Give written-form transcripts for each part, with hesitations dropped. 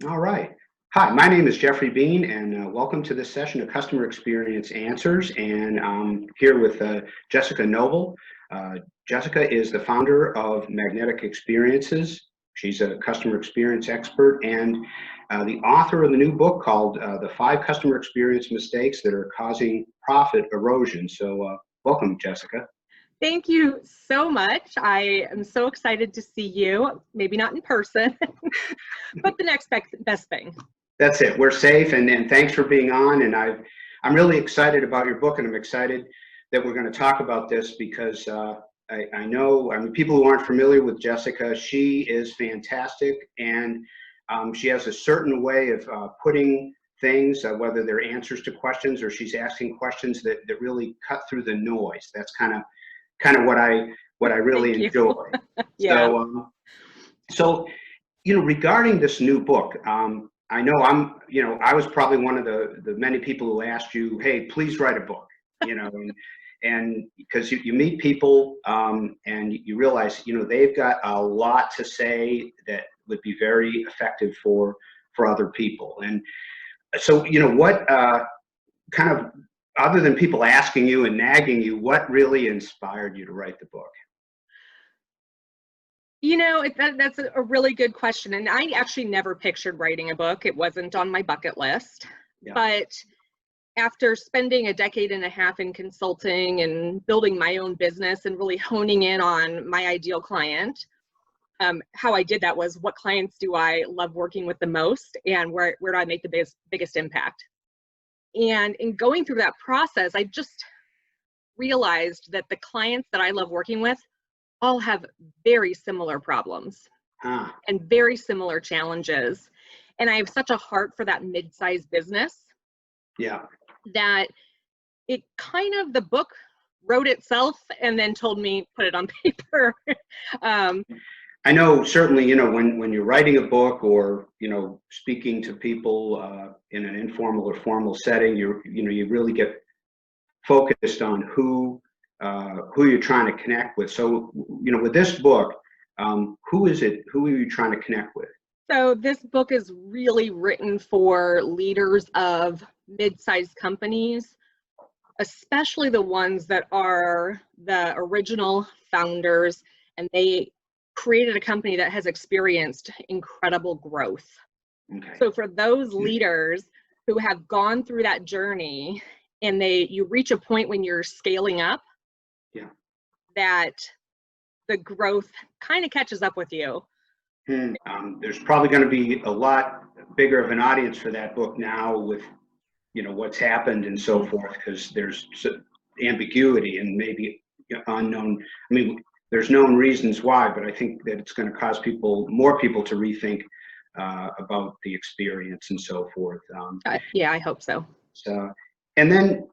All right. Hi, my name is Jeof Bean, and welcome to this session of Customer Experience Answers. And I'm here with Jessica Noble. Uh, Jessica is the founder of Magnetic Experiences. She's a customer experience expert and the author of the new book called The 5 Customer Experience Mistakes That Are Causing Profit Erosion. So welcome, Jessica. Thank you so much. I am so excited to see you, maybe not in person, but the next best thing. That's it. We're safe, and thanks for being on. And I'm really excited about your book, and I'm excited that we're going to talk about this because I know, people who aren't familiar with Jessica, she is fantastic, and she has a certain way of putting things, whether they're answers to questions or she's asking questions that really cut through the noise. That's kind of what I really enjoy. Yeah. So regarding this new book, I know I was probably one of the many people who asked you, hey, please write a book, and because you meet people and you realize, they've got a lot to say that would be very effective for other people. And so, what kind of, other than people asking you and nagging you, what really inspired you to write the book? That's a really good question. And I actually never pictured writing a book. It wasn't on my bucket list. Yeah. But after spending a decade and a half in consulting and building my own business and really honing in on my ideal client, how I did that was, what clients do I love working with the most, and where do I make the biggest impact? And in going through that process, I just realized that the clients that I love working with all have very similar problems and very similar challenges. And I have such a heart for that mid-sized business. Yeah. That it kind of, the book wrote itself and then told me, put it on paper. I know certainly, when you're writing a book or, speaking to people in an informal or formal setting, you really get focused on who you're trying to connect with. So, with this book, who are you trying to connect with? So this book is really written for leaders of mid-sized companies, especially the ones that are the original founders, and they created a company that has experienced incredible growth. Okay. So for those leaders who have gone through that journey, and you reach a point when you're scaling up, that the growth kind of catches up with you. There's probably going to be a lot bigger of an audience for that book now with, what's happened and so forth, because there's ambiguity and maybe unknown. There's known reasons why, but I think that it's going to cause more people to rethink about the experience and so forth. Yeah, I hope so. So, and then,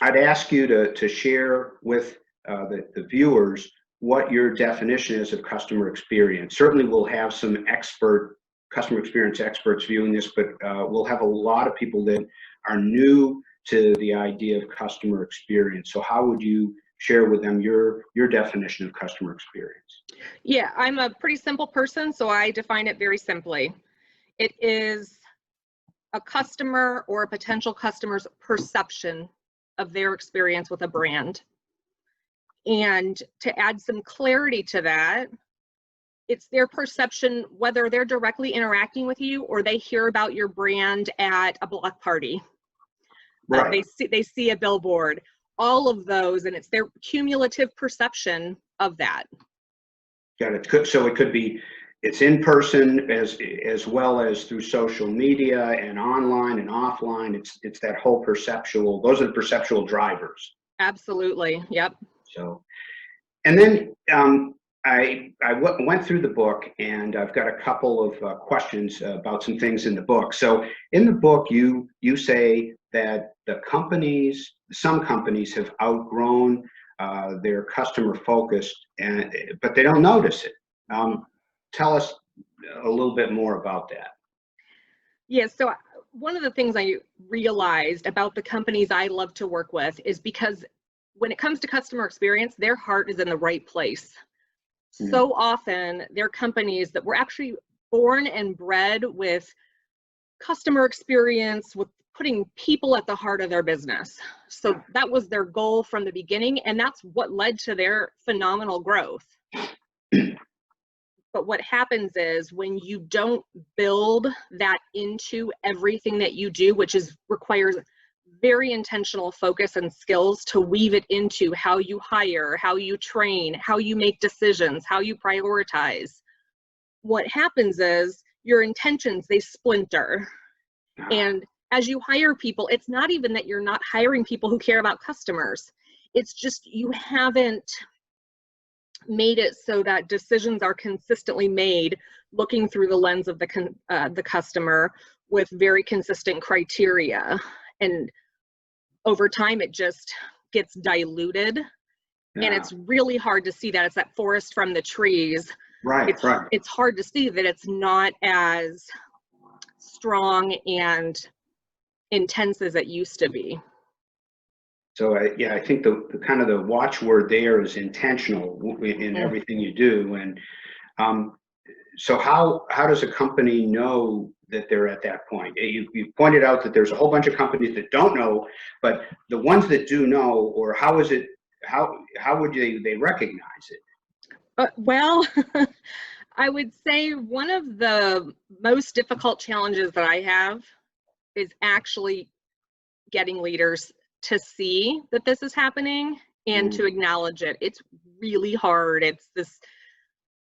I'd ask you to share with the viewers what your definition is of customer experience. Certainly we'll have some customer experience experts viewing this, but we'll have a lot of people that are new to the idea of customer experience. So how would you share with them your definition of customer experience? Yeah, I'm a pretty simple person, so I define it very simply. It is a customer or a potential customer's perception of their experience with a brand. And to add some clarity to that, it's their perception, whether they're directly interacting with you or they hear about your brand at a block party. Right. They see a billboard, all of those, and it's their cumulative perception of that. Got it. So it could be, it's in person as well as through social media and online and offline. It's that whole perceptual, those are the perceptual drivers. Absolutely. Yep. So, and then I went through the book, and I've got a couple of questions about some things in the book. So in the book, you say that some companies have outgrown their customer focus, but they don't notice it. Tell us a little bit more about that. Yeah, so one of the things I realized about the companies I love to work with is because when it comes to customer experience, their heart is in the right place. So often they're companies that were actually born and bred with customer experience, with putting people at the heart of their business. So that was their goal from the beginning, and that's what led to their phenomenal growth. But what happens is when you don't build that into everything that you do, which requires very intentional focus and skills to weave it into how you hire, how you train, how you make decisions, how you prioritize, what happens is your intentions, they splinter. And as you hire people, it's not even that you're not hiring people who care about customers. It's just you haven't made it so that decisions are consistently made looking through the lens of the customer with very consistent criteria. And over time, it just gets diluted. Yeah. And it's really hard to see that. It's that forest from the trees. Right, It's hard to see that it's not as strong and intense as it used to be. So I think the kind of the watchword there is intentional in everything you do. And so how does a company know that they're at that point? You pointed out that there's a whole bunch of companies that don't know, but the ones that do know, or how would they recognize it? Well, I would say one of the most difficult challenges that I have is actually getting leaders to see that this is happening and to acknowledge it. It's really hard.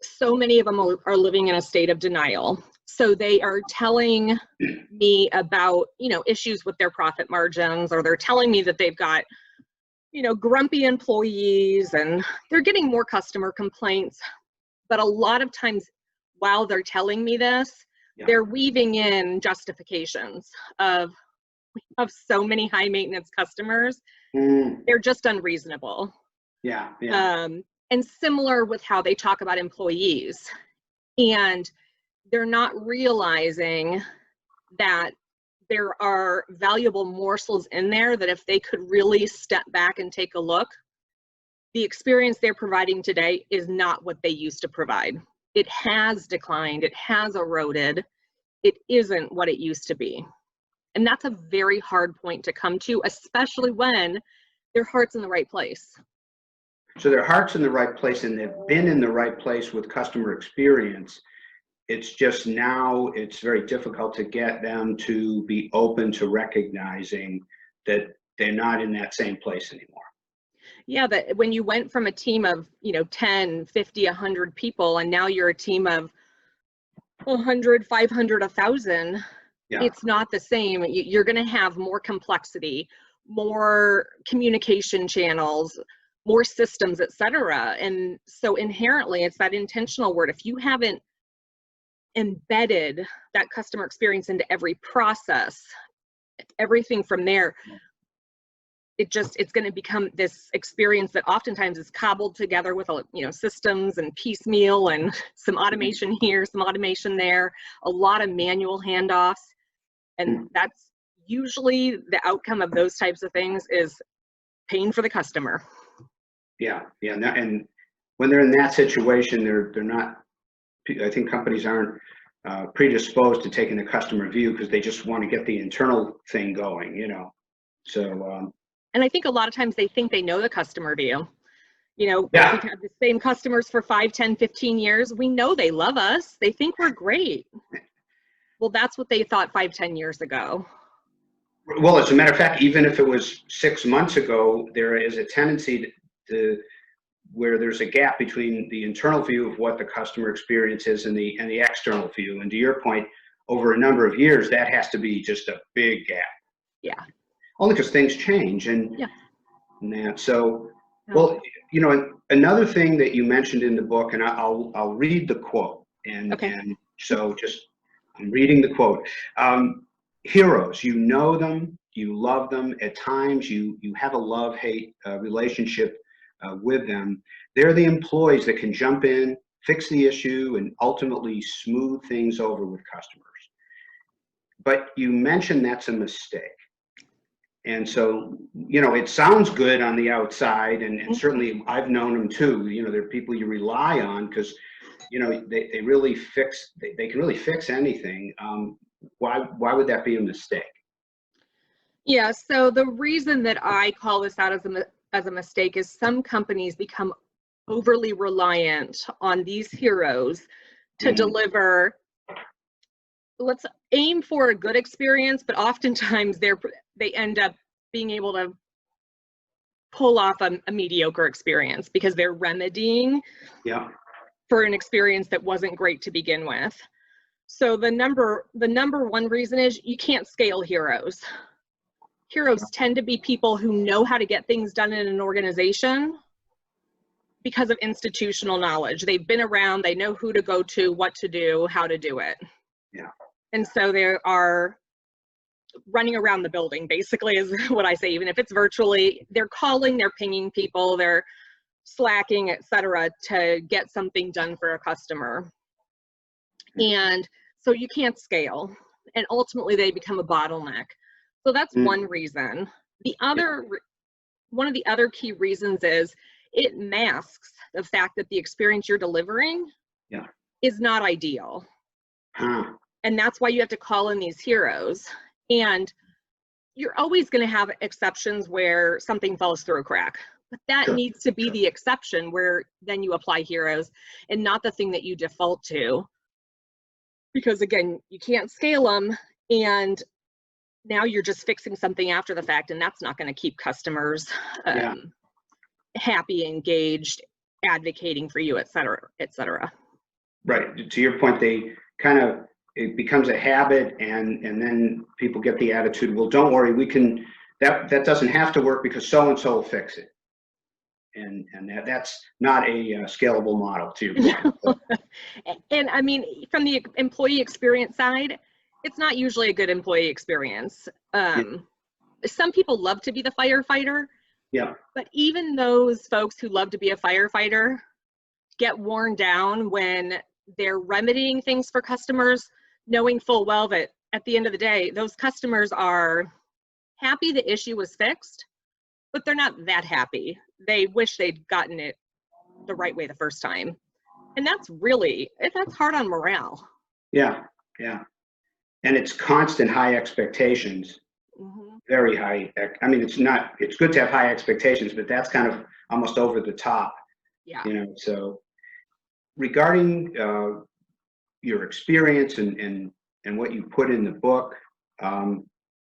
So many of them are living in a state of denial. So they are telling me about, issues with their profit margins, or they're telling me that they've got, grumpy employees, and they're getting more customer complaints. But a lot of times while they're telling me this, they're weaving in justifications of so many high maintenance customers. They're just unreasonable. Yeah. And similar with how they talk about employees. And they're not realizing that there are valuable morsels in there that if they could really step back and take a look, the experience they're providing today is not what they used to provide. It has declined, it has eroded, it isn't what it used to be. And that's a very hard point to come to, especially when their heart's in the right place. So their heart's in the right place, and they've been in the right place with customer experience. It's just now it's very difficult to get them to be open to recognizing that they're not in that same place anymore. Yeah, that when you went from a team of, 10, 50, 100 people, and now you're a team of 100, 500, 1,000, it's not the same. You're going to have more complexity, more communication channels, more systems, et cetera. And so inherently, it's that intentional word. If you haven't embedded that customer experience into every process, everything from there, it's going to become this experience that oftentimes is cobbled together with systems and piecemeal and some automation here, some automation there, a lot of manual handoffs. And that's usually the outcome of those types of things is pain for the customer. Yeah. And when they're in that situation, they're not, I think companies aren't predisposed to taking the customer view because they just want to get the internal thing going, So. And I think a lot of times they think they know the customer view. We've had the same customers for 5, 10, 15 years. We know they love us. They think we're great. Well, that's what they thought 5, 10 years ago. Well, as a matter of fact, even if it was 6 months ago, there is a tendency to where there's a gap between the internal view of what the customer experience is and the external view. And to your point, over a number of years, that has to be just a big gap. Yeah. Only because things change and that. So, well, another thing that you mentioned in the book, and I'll read the quote. And so I'm reading the quote. Heroes, you know them, you love them. At times, you have a love-hate relationship with them. They're the employees that can jump in, fix the issue, and ultimately smooth things over with customers. But you mentioned that's a mistake. And so, it sounds good on the outside, and certainly I've known them too. They're people you rely on because you know, they really fix, they can really fix anything. Why would that be a mistake? Yeah, so the reason that I call this out as a mistake is some companies become overly reliant on these heroes to deliver. Let's aim for a good experience, but oftentimes they end up being able to pull off a mediocre experience because they're remedying for an experience that wasn't great to begin with. So the number one reason is you can't scale heroes. Heroes tend to be people who know how to get things done in an organization because of institutional knowledge. They've been around, they know who to go to, what to do, how to do it. Yeah. And so they are running around the building, basically, is what I say. Even if it's virtually, they're calling, they're pinging people, they're slacking, etc., to get something done for a customer. And so you can't scale, and ultimately they become a bottleneck. So that's one reason. The other, one of the other key reasons is it masks the fact that the experience you're delivering is not ideal. And that's why you have to call in these heroes. And you're always going to have exceptions where something falls through a crack. But that needs to be the exception where then you apply heroes and not the thing that you default to. Because again, you can't scale them, and now you're just fixing something after the fact, and that's not going to keep customers happy, engaged, advocating for you, et cetera, et cetera. Right. To your point, they kind of, it becomes a habit, and then people get the attitude, well, don't worry, we can, that doesn't have to work because so-and-so will fix it. And that's not a scalable model, to your point. And I mean, from the employee experience side, it's not usually a good employee experience. Some people love to be the firefighter. Yeah. But even those folks who love to be a firefighter get worn down when they're remedying things for customers, knowing full well that at the end of the day, those customers are happy the issue was fixed, but they're not that happy. They wish they'd gotten it the right way the first time. And that's hard on morale. Yeah. Yeah. And it's constant high expectations, very high. I mean, it's good to have high expectations, but that's kind of almost over the top. Yeah. You know, so regarding your experience and what you put in the book,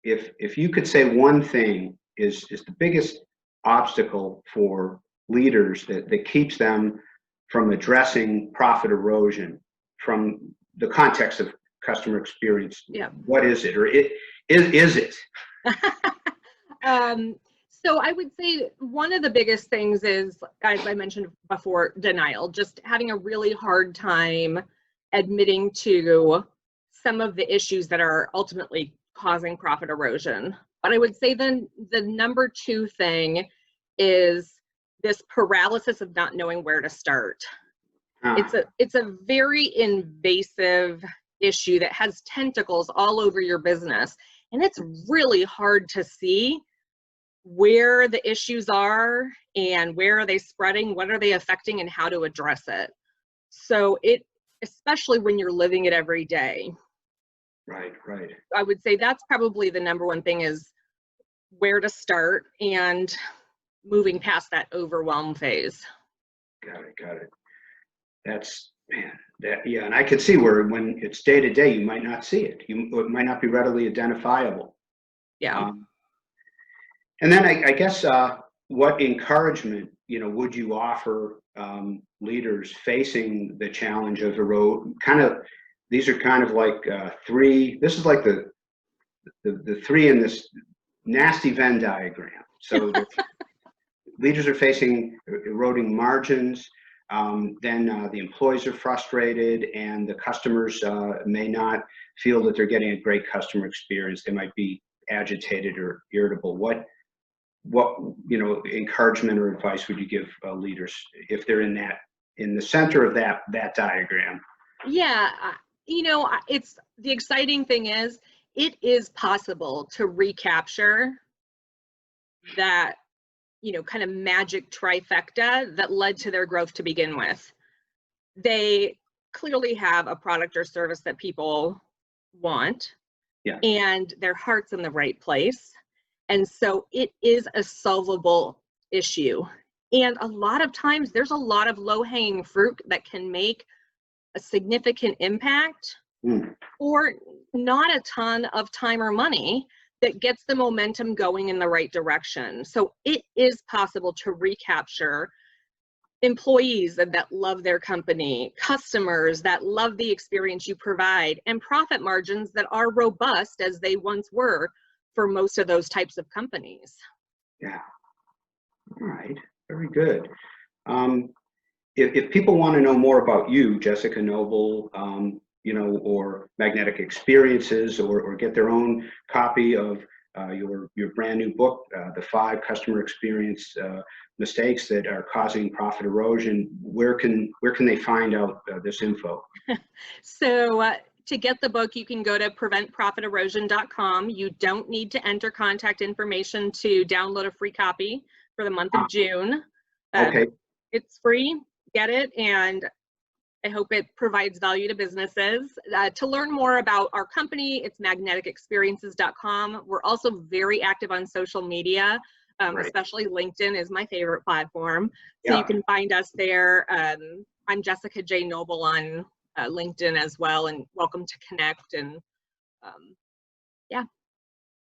if you could say one thing is the biggest obstacle for leaders that keeps them from addressing profit erosion from the context of customer experience, what is it, or is it? So I would say one of the biggest things is, as I mentioned before, denial, just having a really hard time admitting to some of the issues that are ultimately causing profit erosion. But I would say then the number two thing is this paralysis of not knowing where to start. It's a very invasive issue that has tentacles all over your business, and it's really hard to see where the issues are and where are they spreading, what are they affecting, and how to address it. So especially when you're living it every day. Right. I would say that's probably the number one thing, is where to start and moving past that overwhelm phase. Got it. That's, man, and I could see where when it's day to day, you might not see it. It might not be readily identifiable. Yeah. And then I guess what encouragement, would you offer leaders facing the challenge of these are kind of like three. This is like the three in this nasty Venn diagram. So leaders are facing eroding margins. Then the employees are frustrated, and the customers may not feel that they're getting a great customer experience. They might be agitated or irritable. What encouragement or advice would you give leaders if they're in the center of that diagram? Yeah, it's the exciting thing is it is possible to recapture that kind of magic trifecta that led to their growth to begin with. They clearly have a product or service that people want, Yeah. and their heart's in the right place. And so it is a solvable issue. And a lot of times there's a lot of low-hanging fruit that can make a significant impact or not a ton of time or money that gets the momentum going in the right direction. So it is possible to recapture employees that love their company, customers that love the experience you provide, and profit margins that are robust as they once were for most of those types of companies. Yeah. All right. Very good. If people want to know more about you, Jessica Noble, you know, or Magnetic Experiences, or get their own copy of your brand new book, The 5 Customer Experience Mistakes That Are Causing Profit Erosion, where can they find out this info? So to get the book, you can go to preventprofiterosion.com. You don't need to enter contact information to download a free copy for the month of June. Okay. It's free. Get it, and I hope it provides value to businesses. To learn more about our company, it's magneticexperiences.com. We're also very active on social media, Right. especially LinkedIn is my favorite platform. So you can find us there. I'm Jessica J. Noble on LinkedIn as well, and welcome to connect. And yeah.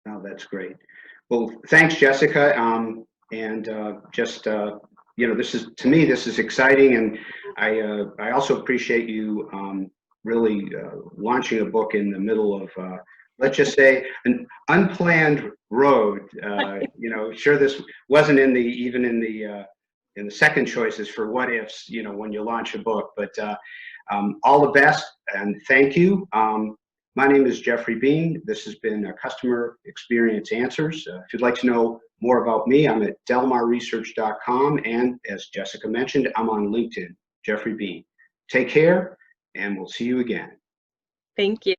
Oh, that's great. Well, thanks, Jessica. You know, to me, this is exciting, and I also appreciate you really launching a book in the middle of, let's just say, an unplanned road. You know, sure, this wasn't even in the second choices for what ifs, you know, when you launch a book, but all the best and thank you. My name is Jeof Bean. This has been Customer Experience Answers. If you'd like to know more about me, I'm at delmarresearch.com, and as Jessica mentioned, I'm on LinkedIn, Jeof Bean. Take care, and we'll see you again. Thank you.